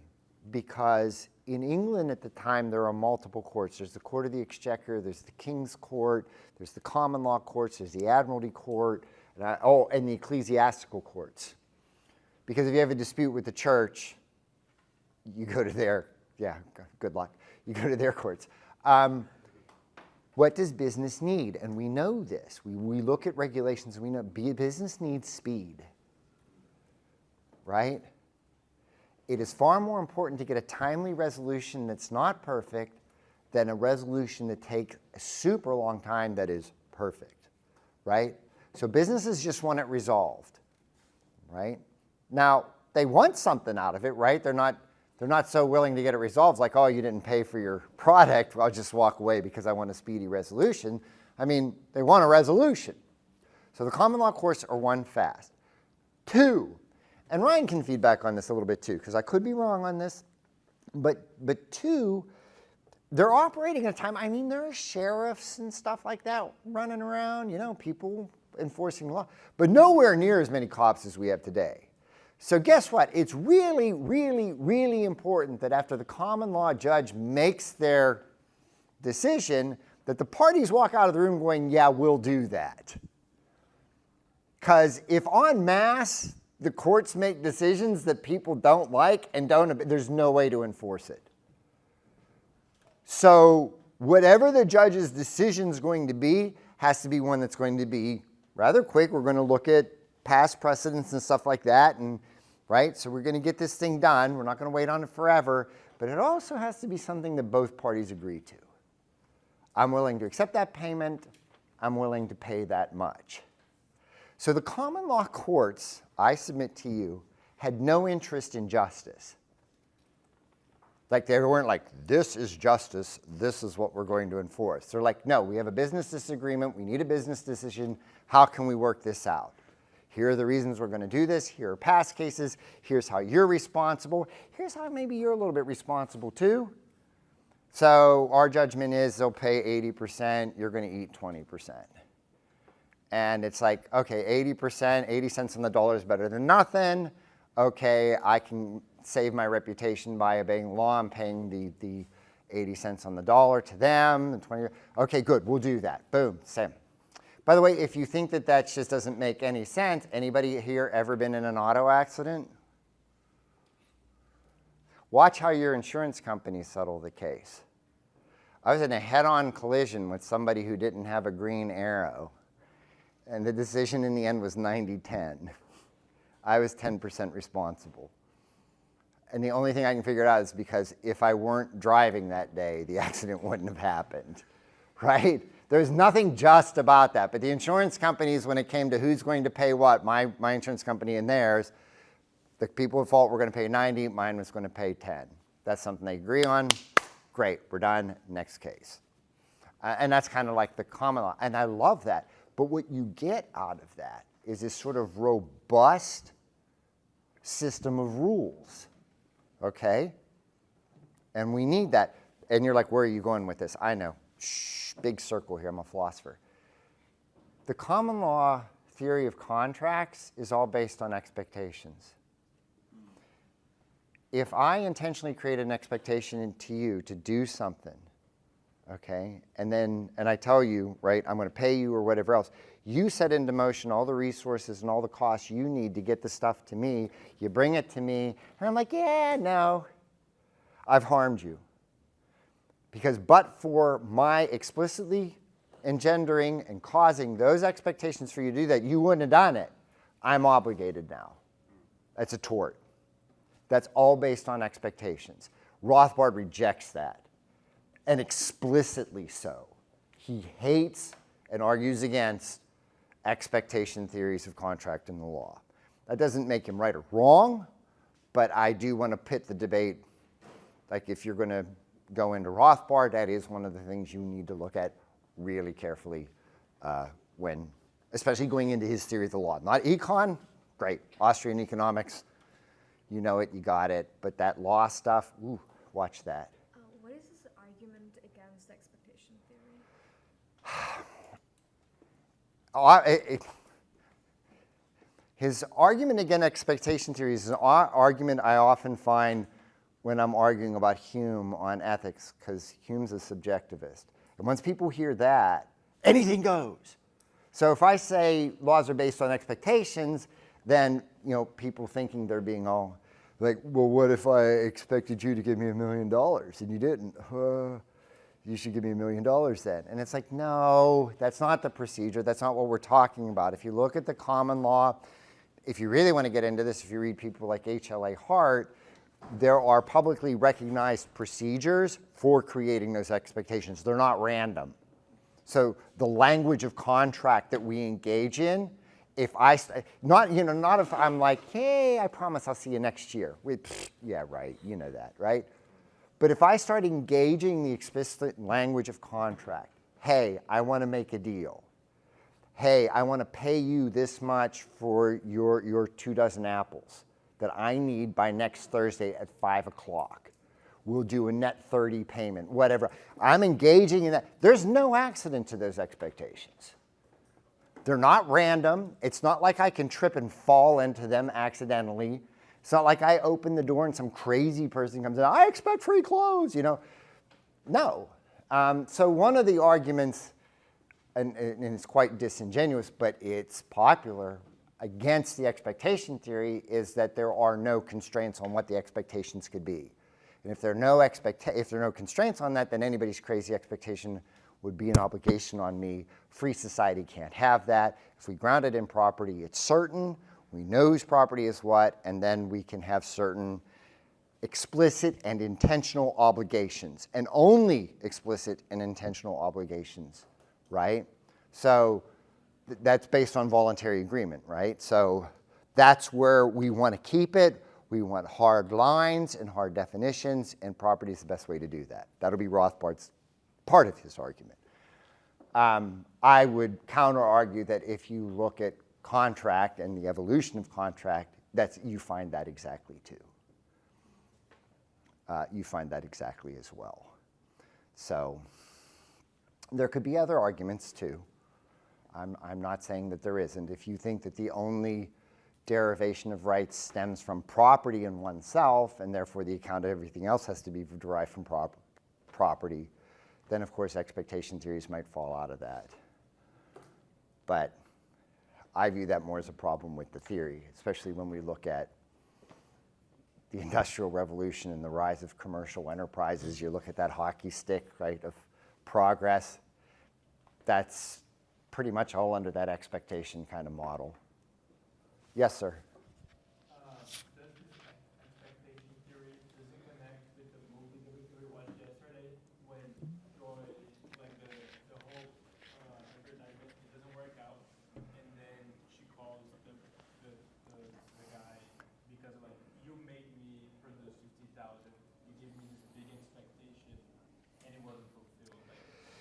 because in England at the time there are multiple courts. There's the Court of the Exchequer, there's the King's Court, there's the common law courts, there's the Admiralty Court, and the ecclesiastical courts. Because if you have a dispute with the church, you go to their, good luck. You go to their courts. What does business need? And we know this. We look at regulations and we know business needs speed, right? It is far more important to get a timely resolution that's not perfect than a resolution that takes a super long time that is perfect, right? So businesses just want it resolved, right? Now, they want something out of it, right? They're not so willing to get it resolved, like, oh, you didn't pay for your product, I'll just walk away because I want a speedy resolution. I mean, they want a resolution. So the common law courts are one fast. Two, and Ryan can feedback on this a little bit too, because I could be wrong on this, but two, they're operating at a time, I mean, there are sheriffs and stuff like that running around, people enforcing the law, but nowhere near as many cops as we have today. So guess what? It's really, really, really important that after the common law judge makes their decision, that the parties walk out of the room going, yeah, we'll do that. Because if en masse the courts make decisions that people don't like and there's no way to enforce it. So whatever the judge's decision is going to be has to be one that's going to be rather quick. We're going to look at past precedents and stuff like that, and right? So we're going to get this thing done. We're not going to wait on it forever, but it also has to be something that both parties agree to. I'm willing to accept that payment. I'm willing to pay that much. So the common law courts, I submit to you, had no interest in justice. Like they weren't like, this is justice, this is what we're going to enforce. They're like, no, we have a business disagreement, we need a business decision, how can we work this out? Here are the reasons we're going to do this, here are past cases, here's how you're responsible, here's how maybe you're a little bit responsible too. So our judgment is they'll pay 80%, you're going to eat 20%. And it's like, okay, 80%, 80 cents on the dollar is better than nothing. Okay, I can save my reputation by obeying the law. I'm paying the 80 cents on the dollar to them. The 20. Okay, good, we'll do that. Boom, same. By the way, if you think that that just doesn't make any sense, anybody here ever been in an auto accident? Watch how your insurance company settle the case. I was in a head-on collision with somebody who didn't have a green arrow, and the decision in the end was 90-10. I was 10% responsible. And the only thing I can figure out is because if I weren't driving that day, the accident wouldn't have happened, right? There's nothing just about that. But the insurance companies, when it came to who's going to pay what, my insurance company and theirs, the people at fault were going to pay 90, mine was going to pay 10. That's something they agree on. Great, we're done, next case. And that's kind of like the common law. And I love that. But what you get out of that is this sort of robust system of rules, okay? And we need that. And you're like, where are you going with this? I know. Shh, big circle here, I'm a philosopher. The common law theory of contracts is all based on expectations. If I intentionally create an expectation to you to do something, okay, and I tell you, right, I'm going to pay you or whatever else, you set into motion all the resources and all the costs you need to get the stuff to me, you bring it to me, and I'm like, yeah, no, I've harmed you. Because but for my explicitly engendering and causing those expectations for you to do that, you wouldn't have done it. I'm obligated now. That's a tort. That's all based on expectations. Rothbard rejects that, and explicitly so. He hates and argues against expectation theories of contract in the law. That doesn't make him right or wrong, but I do want to pit the debate. Like if you're going to go into Rothbard, that is one of the things you need to look at really carefully when, especially going into his theory of the law. Not econ, great, Austrian economics, you know it, you got it, but that law stuff, ooh, watch that. What is his argument against expectation theory? His argument against expectation theory is an argument I often find when I'm arguing about Hume on ethics, because Hume's a subjectivist. And once people hear that, anything goes. So if I say laws are based on expectations, then people thinking they're being all like, well, what if I expected you to give me $1 million and you didn't? You should give me $1 million then. And it's like, no, that's not the procedure. That's not what we're talking about. If you look at the common law, if you really want to get into this, if you read people like H.L.A. Hart, there are publicly recognized procedures for creating those expectations. They're not random. So the language of contract that we engage in, if not if I'm like, hey, I promise I'll see you next year. Yeah, right, you know that, right? But if I start engaging the explicit language of contract, hey, I want to make a deal. Hey, I want to pay you this much for your 2 dozen apples that I need by next Thursday at 5 o'clock. we'll do a net 30 payment, whatever. I'm engaging in that. There's no accident to those expectations. They're not random. It's not like I can trip and fall into them accidentally. It's not like I open the door and some crazy person comes in, I expect free clothes, you know. No. So one of the arguments, and it's quite disingenuous, but it's popular against the expectation theory, is that there are no constraints on what the expectations could be. And if there are no constraints on that, then anybody's crazy expectation would be an obligation on me. Free society can't have that. If we ground it in property, it's certain. We know whose property is what, and then we can have certain explicit and intentional obligations, and only explicit and intentional obligations, right? So that's based on voluntary agreement, right? So that's where we want to keep it. We want hard lines and hard definitions, and property is the best way to do that. That'll be Rothbard's part of his argument. I would counter-argue that if you look at contract and the evolution of contract, you find that exactly too. You find that exactly as well. So there could be other arguments too. I'm not saying that there isn't. If you think that the only derivation of rights stems from property in oneself, and therefore the account of everything else has to be derived from property, then of course expectation theories might fall out of that. But I view that more as a problem with the theory, especially when we look at the Industrial Revolution and the rise of commercial enterprises. You look at that hockey stick, right, of progress. That's pretty much all under that expectation kind of model. Yes, sir? Does this expectation theory, does it connect with the movie that we watched yesterday when Troy, like the whole advertisement, it doesn't work out, and then she calls the guy because like, you made me produce 50,000, you gave me this big expectation, and it wasn't fulfilled.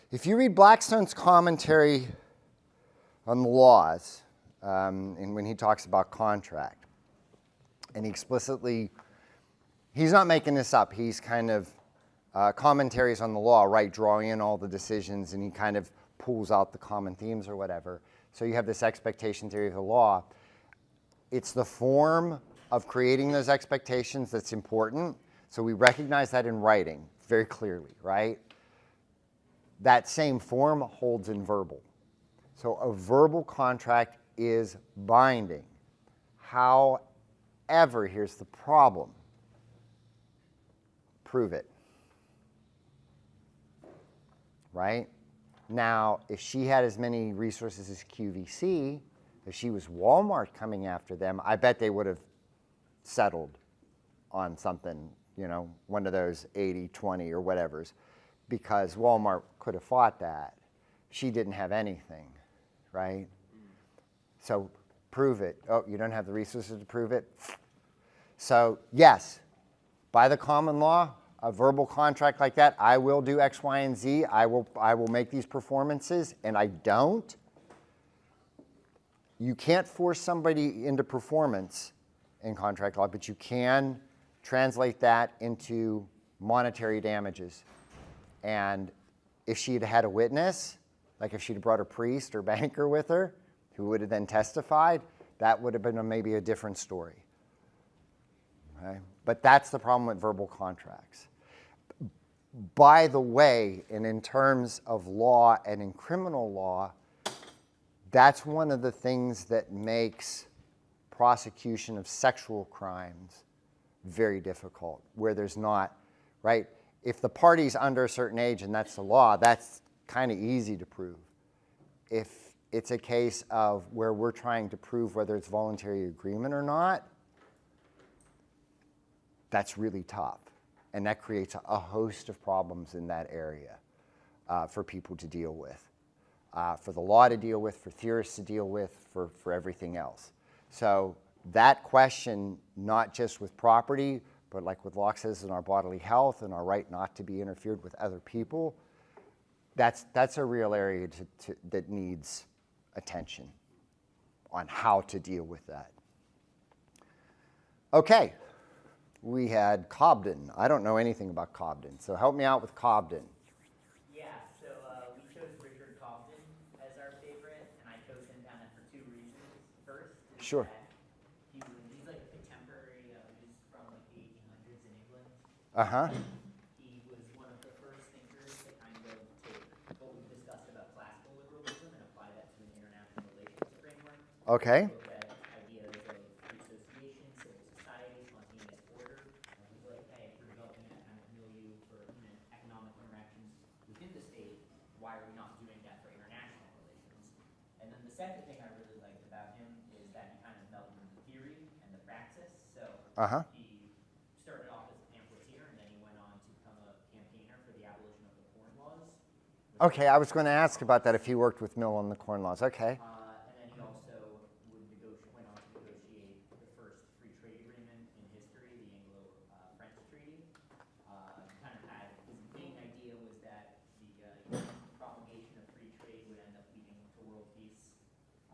If you read Blackstone's commentary on the laws, and when he talks about contract, and he explicitly, he's not making this up, he's kind of commentaries on the law, right, drawing in all the decisions, and he kind of pulls out the common themes or whatever. So you have this expectation theory of the law. It's the form of creating those expectations that's important. So we recognize that in writing very clearly, right? That same form holds in verbal. So a verbal contract is binding. However, here's the problem. Prove it. Right? Now, if she had as many resources as QVC, if she was Walmart coming after them, I bet they would have settled on something, you know, one of those 80-20 or whatever's, because Walmart could have fought that. She didn't have anything, right? So prove it. Oh, you don't have the resources to prove it? So yes, by the common law, a verbal contract like that, I will do X, Y, and Z. I will make these performances, and I don't. You can't force somebody into performance in contract law, but you can translate that into monetary damages. And if she had had a witness, like if she'd have brought a priest or banker with her, who would have then testified, that would have been maybe a different story. Okay? But that's the problem with verbal contracts. By the way, and in terms of law and in criminal law, that's one of the things that makes prosecution of sexual crimes very difficult, where there's not, right? If the party's under a certain age and that's the law, that's kind of easy to prove. If it's a case of where we're trying to prove whether it's voluntary agreement or not, that's really tough. And that creates a host of problems in that area for people to deal with, for the law to deal with, for theorists to deal with, for everything else. So that question, not just with property, but like what Locke says in our bodily health and our right not to be interfered with other people, that's a real area that needs attention on how to deal with that. Okay, we had Cobden. I don't know anything about Cobden, so help me out with Cobden. Yeah, so we chose Richard Cobden as our favorite, and I chose him kind of for two reasons. First, is Sure. that he's like a contemporary, he's from like the 1800s in England. Uh-huh. He was one of the first thinkers to kind of take what we've discussed about classical liberalism and apply that to an international relations framework. Okay. Look at ideas of free association, civil society, spontaneous order. He's like, hey, if we're developing that kind of milieu for economic interactions within the state, why are we not doing that for international relations? And then the second thing I really liked about him is that he kind of melded the theory and the praxis. So Uh-huh. he started off as a pamphleteer, and then he went on to become a campaigner for the abolition of the Corn Laws. Okay, I was going to ask about that if he worked with Mill on the Corn Laws. Okay. And then he also went on to negotiate the first free trade agreement in history, the Anglo-French Treaty. Kind of had his main idea was that the propagation of free trade would end up leading to world peace.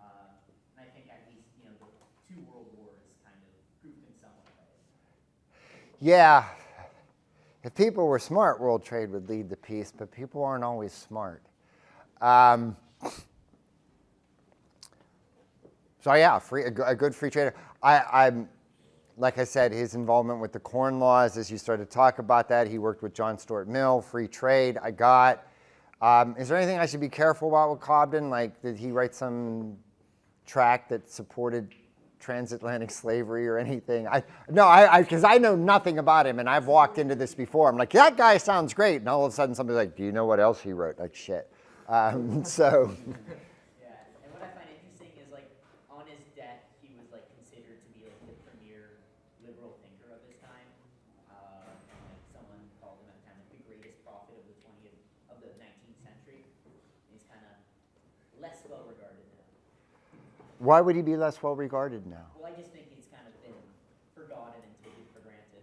And I think at least the two world wars kind of proved him somewhat right. Yeah. If people were smart, world trade would lead to peace, but people aren't always smart. So yeah, a good free trader. I'm, like I said, his involvement with the Corn Laws, as you started to talk about that, he worked with John Stuart Mill, free trade, I got. Is there anything I should be careful about with Cobden? Like, did he write some tract that supported transatlantic slavery or anything? Because I know nothing about him, and I've walked into this before. I'm like, that guy sounds great, and all of a sudden somebody's like, do you know what else he wrote? Like, shit. So. Yeah, and what I find interesting is like on his death, he was like considered to be like the premier liberal thinker of his time, and like someone called him at the time like the greatest prophet of the 19th century. He's kind of less well regarded now. Why would he be less well regarded now? Well, I just think he's kind of been forgotten and taken for granted.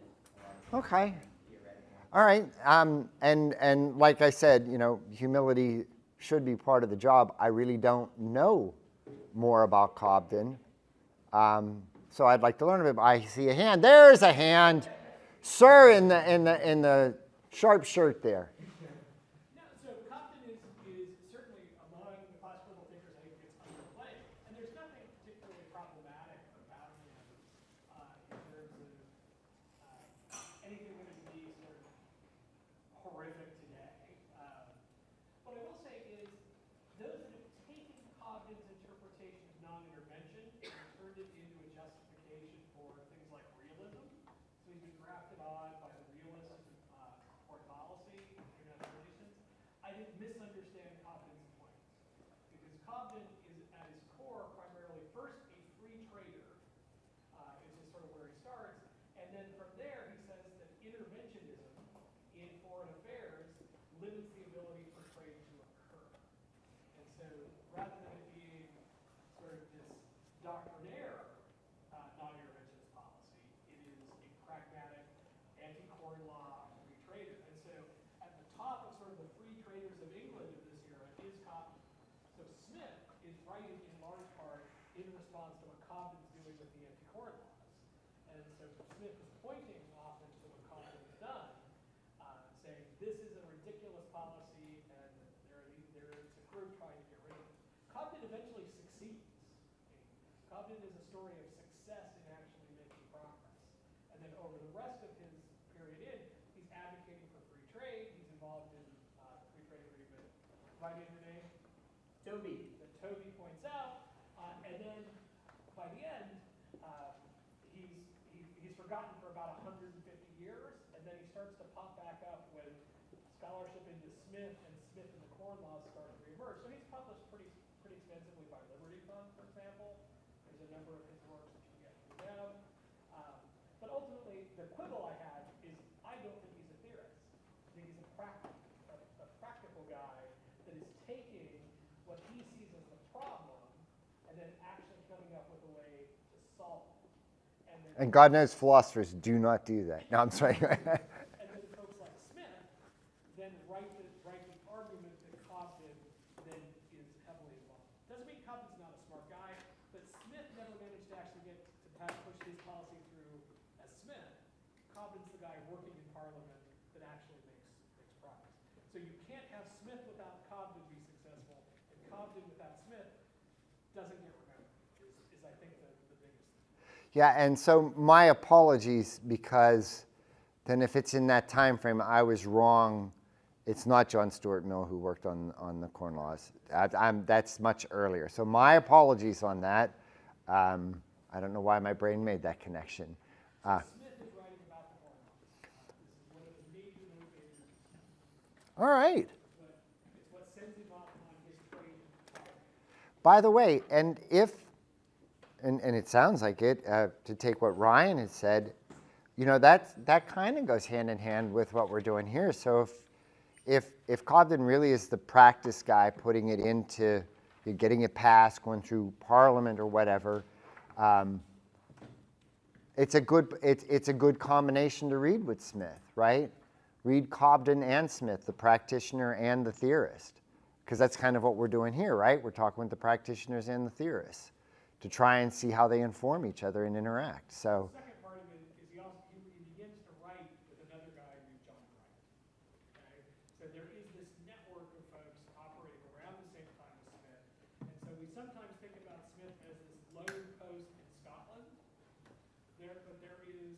Okay. Theoretical. All right. And like I said, humility should be part of the job. I really don't know more about Cobden. So I'd like to learn a bit. I see a hand. There's a hand. Sir in the sharp shirt there. No, so Cobden is certainly among the classical thinkers I think gets underplayed, and there's nothing particularly problematic about him in terms of anything that would be sort of horrific today. What I will say is those that have taken Cobden's interpretation of non-intervention and turned it into a justification for things like realism. So he's been grafted on by the realists of foreign policy, international relations. I think misunderstand Cobden's points. Because Cobden is at his core primarily first a free trader, is just sort of where he starts. And then from there he says that interventionism in foreign affairs limits the ability for trade to occur. And so rather than it being sort of this doctrinaire non-interventionist policy, it is a pragmatic anti-corn law free trader. And so at the top of sort of the free traders of England of this era is Cobden. So Smith is writing in large part in response to what Cobden's doing with the anti-corn laws. And so Smith is pointing often to what Cobden has done, saying this is a ridiculous policy and there's a group trying to get rid of it. Cobden eventually succeeds. Cobden is a story of success in actually making progress. And then over the rest of his period he's advocating for free trade. He's involved in the free trade agreement. Right in your name? Toby. That Toby points out. And then by the end, he's forgotten for about 150 years, and then he starts to pop back up when scholarship into Smith and Smith and the Corn Laws start to reemerge. So he's published pretty extensively by Liberty Fund, for example. There's a number of his works that you get from them. But ultimately, the quibble I have is I don't think he's a theorist. I think he's a practical guy that is taking what he sees as the problem and then actually coming up with a way to solve it. And God knows philosophers do not do that. No, I'm sorry. And then folks like Smith then write the argument that Cobden then is heavily involved. Doesn't mean Cobden's not a smart guy, but Smith never managed to actually push his policy through as Smith. doesn't get remembered is I think the biggest thing. Yeah, and so my apologies, because then if it's in that time frame, I was wrong. It's not John Stuart Mill who worked on the Corn Laws. That's much earlier. So my apologies on that. I don't know why my brain made that connection. Smith is writing about the Corn Laws. This is one of the major motivators, All right. but it's what sends him off on his trade tirade. By the way, and it sounds like it, to take what Ryan had said, that kind of goes hand in hand with what we're doing here. So if Cobden really is the practice guy, putting it into getting it passed, going through Parliament or whatever, it's a good combination to read with Smith, right? Read Cobden and Smith, the practitioner and the theorist, because that's kind of what we're doing here, right? We're talking with the practitioners and the theorists to try and see how they inform each other and interact. So. The second part of it is he begins to write with another guy named John Locke. Okay? So there is this network of folks operating around the same time as Smith. And so we sometimes think about Smith as this lone post in Scotland. But there is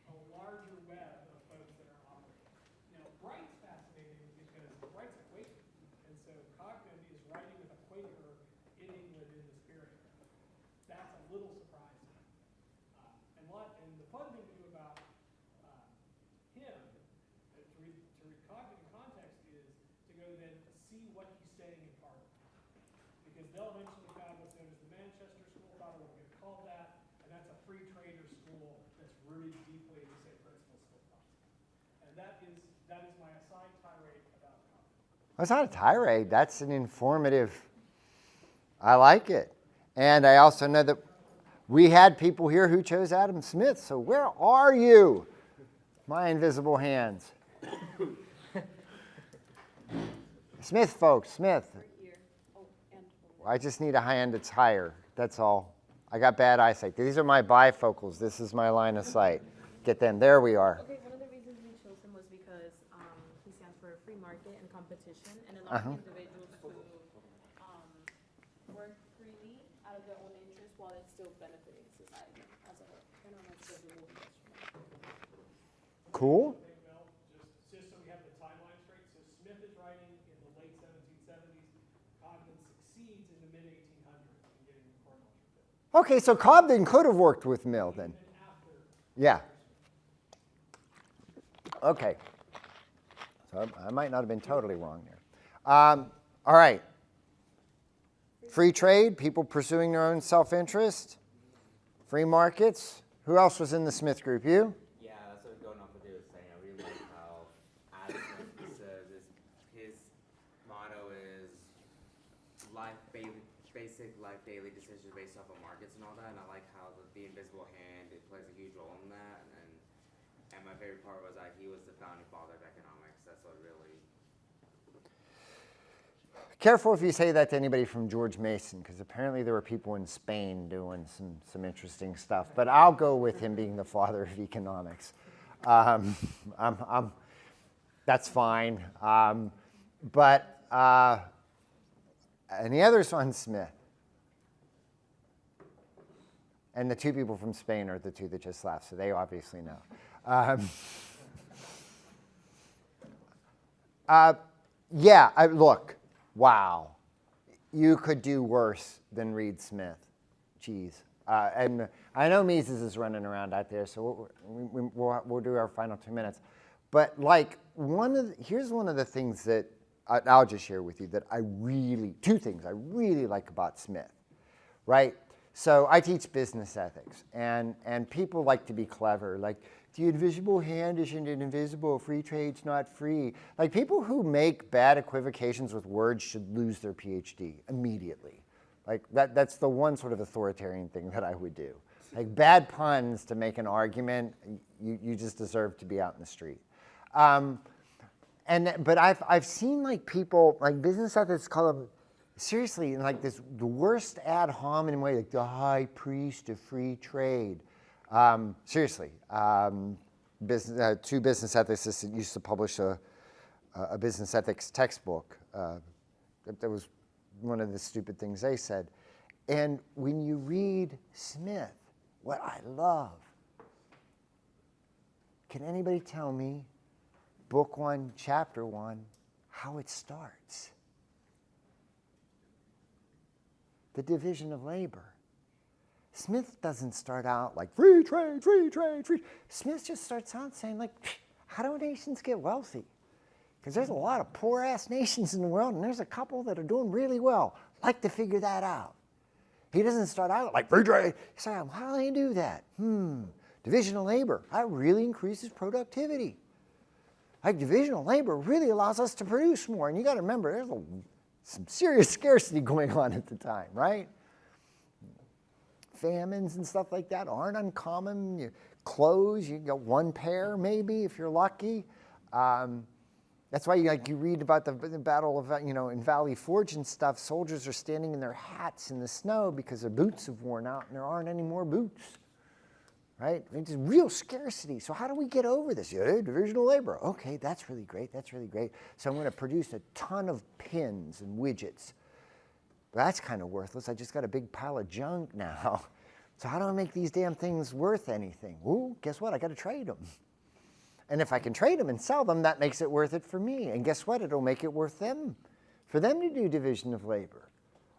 a larger web of folks that are operating. Now, Bright's fascinating because Bright's a Quaker. And so Cobden is writing with a Quaker in England in this period. That's a little surprising. And the fun thing to do about him, to read Cobden in context, is to go then to see what he's saying in Parliament. Because they'll eventually found what's known as the Manchester School, probably won't get called that, and that's a free trader school that's rooted deeply in the same principles Smith talks about. And that is my assigned tirade about Cobden. That's not a tirade. That's an informative. I like it. And I also know that we had people here who chose Adam Smith. So where are you, my invisible hands? Smith, folks, Smith. I just need a hand that's higher. That's all. I got bad eyesight. These are my bifocals. This is my line of sight. Get them. There we are. Okay, one of the reasons we chose him was because he stands for free market and competition, and allowing individuals to work freely out of their own interests while it's still benefiting society as a whole. And that's the removal Cool. Just so we have the timeline straight. So Smith is writing in the late 1770s. Cobden succeeds in the mid-1800s in getting the Corn Laws repealed. Okay, so Cobden could have worked with Mill then. Even after Yeah. Okay. So I might not have been totally wrong there. All right. Free trade, people pursuing their own self-interest, free markets. Who else was in the Smith group? You? Yeah, that's what going off what they were saying. I really like how Adam Smith says his motto is basic life daily decisions based off of markets and all that. And I like how the invisible hand, it plays a huge role in that. And my favorite part was that he was the founding father of economics. That's what really. Careful if you say that to anybody from George Mason, because apparently there were people in Spain doing some interesting stuff. But I'll go with him being the father of economics. That's fine. But any others on Smith? And the two people from Spain are the two that just left, so they obviously know. Look, wow. You could do worse than Reed Smith. Jeez. And I know Mises is running around out there, so we'll do our final 2 minutes. But here's one of the things that I'll just share with you that two things I really like about Smith, right? So I teach business ethics, and people like to be clever. Like, the invisible hand isn't invisible, free trade's not free. Like, people who make bad equivocations with words should lose their PhD immediately. Like, that's the one sort of authoritarian thing that I would do. Like, bad puns to make an argument, you just deserve to be out in the street. But I've seen like people, like business ethics call them, seriously, in like the worst ad hominem way, like the high priest of free trade. Seriously, two business ethicists used to publish a business ethics textbook. That was one of the stupid things they said. And when you read Smith, what I love, can anybody tell me, book 1, chapter 1, how it starts? The division of labor. Smith doesn't start out like free trade, free trade, free. Smith just starts out saying, like, how do nations get wealthy? Because there's a lot of poor-ass nations in the world, and there's a couple that are doing really well. Like to figure that out. He doesn't start out like free trade. He starts out, how do they do that? Division of labor. That really increases productivity. Like division of labor really allows us to produce more. And you got to remember, there's some serious scarcity going on at the time, right? Famines and stuff like that aren't uncommon. Clothes, you get one pair maybe if you're lucky. That's why you read about the battle of, in Valley Forge and stuff, soldiers are standing in their hats in the snow because their boots have worn out and there aren't any more boots, right? It's real scarcity. So how do we get over this? Division of labor. Okay, that's really great. That's really great. So I'm going to produce a ton of pins and widgets. But that's kind of worthless. I just got a big pile of junk now. So how do I make these damn things worth anything? Well, guess what? I got to trade them. And if I can trade them and sell them, that makes it worth it for me. And guess what? It'll make it worth them, for them to do division of labor.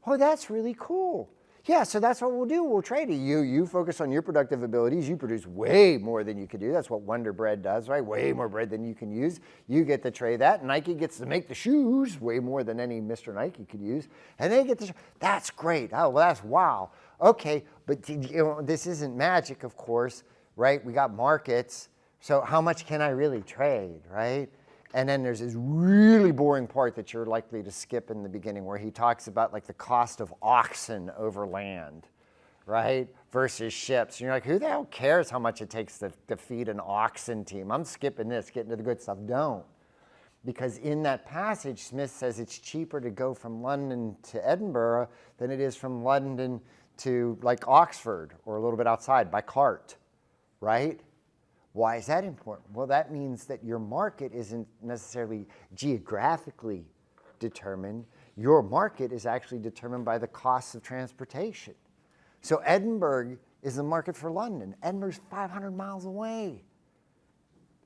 Oh, that's really cool. Yeah, so that's what we'll do. We'll trade it. You focus on your productive abilities. You produce way more than you could do. That's what Wonder Bread does, right? Way more bread than you can use. You get to trade that. Nike gets to make the shoes way more than any Mr. Nike could use. And they get to, that's great. Oh, well, that's wow. Okay, but this isn't magic, of course, right? We got markets. So how much can I really trade, right? And then there's this really boring part that you're likely to skip in the beginning where he talks about like the cost of oxen over land, right? Versus ships. And you're like, who the hell cares how much it takes to feed an oxen team? I'm skipping this, getting to the good stuff. Don't. Because in that passage, Smith says it's cheaper to go from London to Edinburgh than it is from London to like Oxford or a little bit outside by cart, right? Why is that important? Well, that means that your market isn't necessarily geographically determined. Your market is actually determined by the costs of transportation. So Edinburgh is the market for London. Edinburgh's 500 miles away.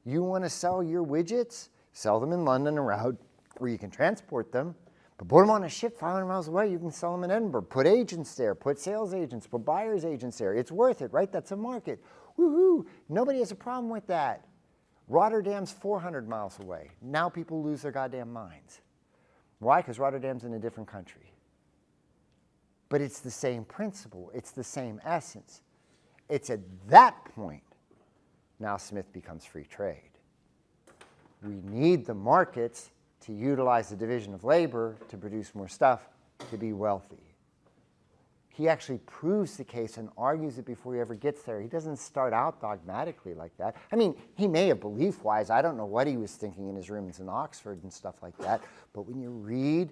You want to sell your widgets? Sell them in London, a route where you can transport them, but put them on a ship 500 miles away. You can sell them in Edinburgh. Put agents there. Put sales agents. Put buyers agents there. It's worth it, right? That's a market. Woohoo! Nobody has a problem with that. Rotterdam's 400 miles away. Now people lose their goddamn minds. Why? Because Rotterdam's in a different country. But it's the same principle. It's the same essence. It's at that point now Smith becomes free trade. We need the markets to utilize the division of labor to produce more stuff to be wealthy. He actually proves the case and argues it before he ever gets there. He doesn't start out dogmatically like that. I mean, he may have belief-wise. I don't know what he was thinking in his rooms in Oxford and stuff like that. But when you read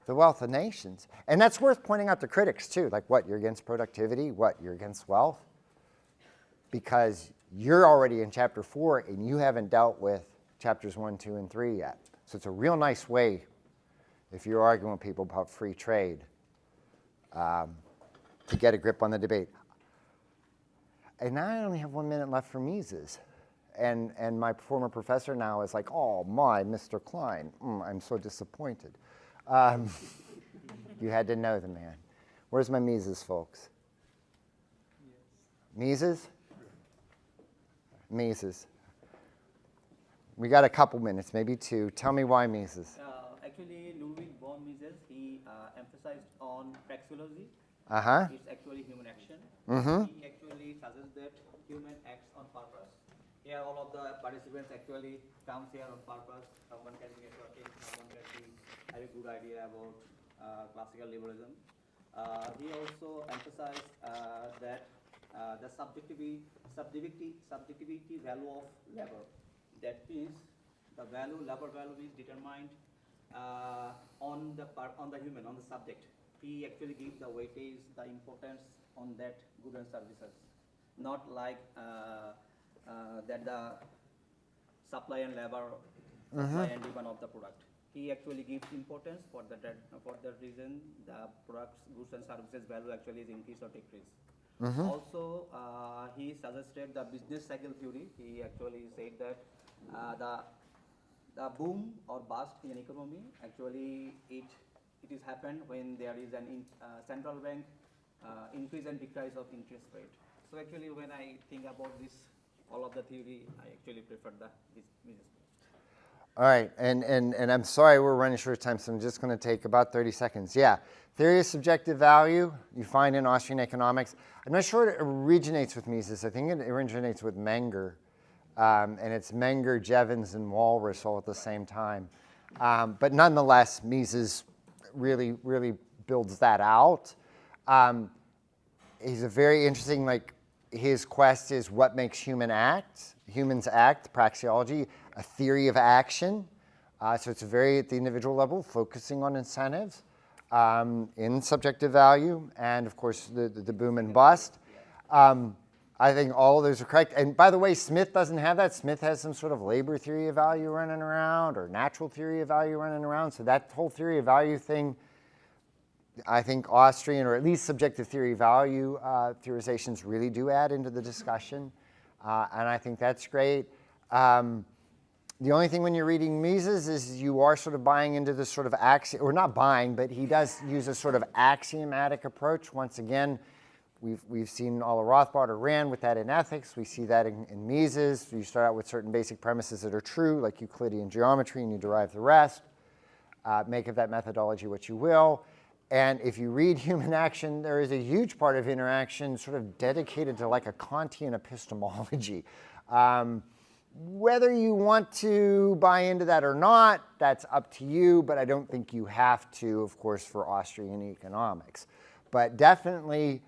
The Wealth of Nations, and that's worth pointing out to critics too, like what, you're against productivity? What, you're against wealth? Because you're already in chapter 4 and you haven't dealt with chapters 1, 2, and 3 yet. So it's a real nice way, if you're arguing with people about free trade, to get a grip on the debate. And now I only have 1 minute left for Mises. And my former professor now is like, oh my, Mr. Kline, I'm so disappointed. You had to know the man. Where's my Mises folks? Mises? Mises. We got a couple minutes, maybe 2. Tell me why Mises. Actually, Ludwig von Mises, he emphasized on praxeology. It's actually human action. He actually suggests that human acts on purpose. Here, all of the participants actually comes here on purpose. Someone can be networking, someone can be have a good idea about classical liberalism. He also emphasized that the subjectivity value of labor. That means the labor value is determined on the human, on the subject. He actually gives the weightage, the importance on that goods and services, not like that the supply and labor, supply and demand of the product. he actually gives importance for that reason the products, goods and services value actually is increase or decrease. Also, he suggested the business cycle theory. He actually said that the boom or bust in an economy actually it is happened when there is an central bank increase and decrease of interest rate. So actually, when I think about this, all of the theory, I actually prefer the business. All right, and I'm sorry we're running short of time, so I'm just going to take about 30 seconds. Yeah, theory of subjective value you find in Austrian economics. I'm not sure it originates with Mises. I think it originates with Menger, and it's Menger, Jevons, and Walras all at the same time. But nonetheless, Mises really builds that out. He's a very interesting, like, his quest is what makes humans act, praxeology, a theory of action. So it's very at the individual level, focusing on incentives in subjective value, and of course the boom and bust. I think all of those are correct. And by the way, Smith doesn't have that. Smith has some sort of labor theory of value running around, or natural theory of value running around. So that whole theory of value thing, I think Austrian, or at least subjective theory value theorizations really do add into the discussion. And I think that's great. The only thing when you're reading Mises is you are sort of buying into this sort of axiom, or not buying, but he does use a sort of axiomatic approach. Once again, we've seen all of Rothbard or Rand with that in ethics. We see that in Mises. You start out with certain basic premises that are true, like Euclidean geometry, and you derive the rest. Make of that methodology what you will. And if you read Human Action, there is a huge part of interaction sort of dedicated to like a Kantian epistemology. Whether you want to buy into that or not, that's up to you, but I don't think you have to, of course, for Austrian economics. But definitely,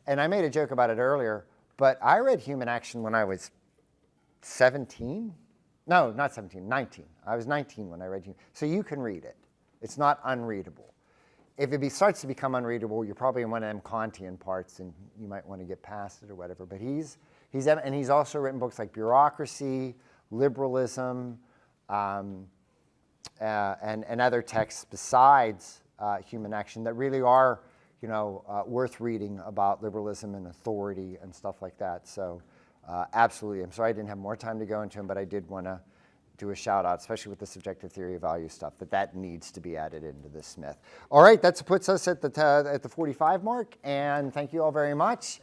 and I made a joke about it earlier, but I read Human Action when I was 17. No, not 17, 19. I was 19 when I read Human. So you can read it. It's not unreadable. If it starts to become unreadable, you're probably in one of them Kantian parts, and you might want to get past it or whatever. But he's also written books like Bureaucracy, Liberalism, and other texts besides Human Action that really are, worth reading about liberalism and authority and stuff like that. So absolutely. I'm sorry I didn't have more time to go into them, but I did want to do a shout out, especially with the subjective theory of value stuff, that needs to be added into the Smith. All right, that puts us at the 45 mark, and thank you all very much.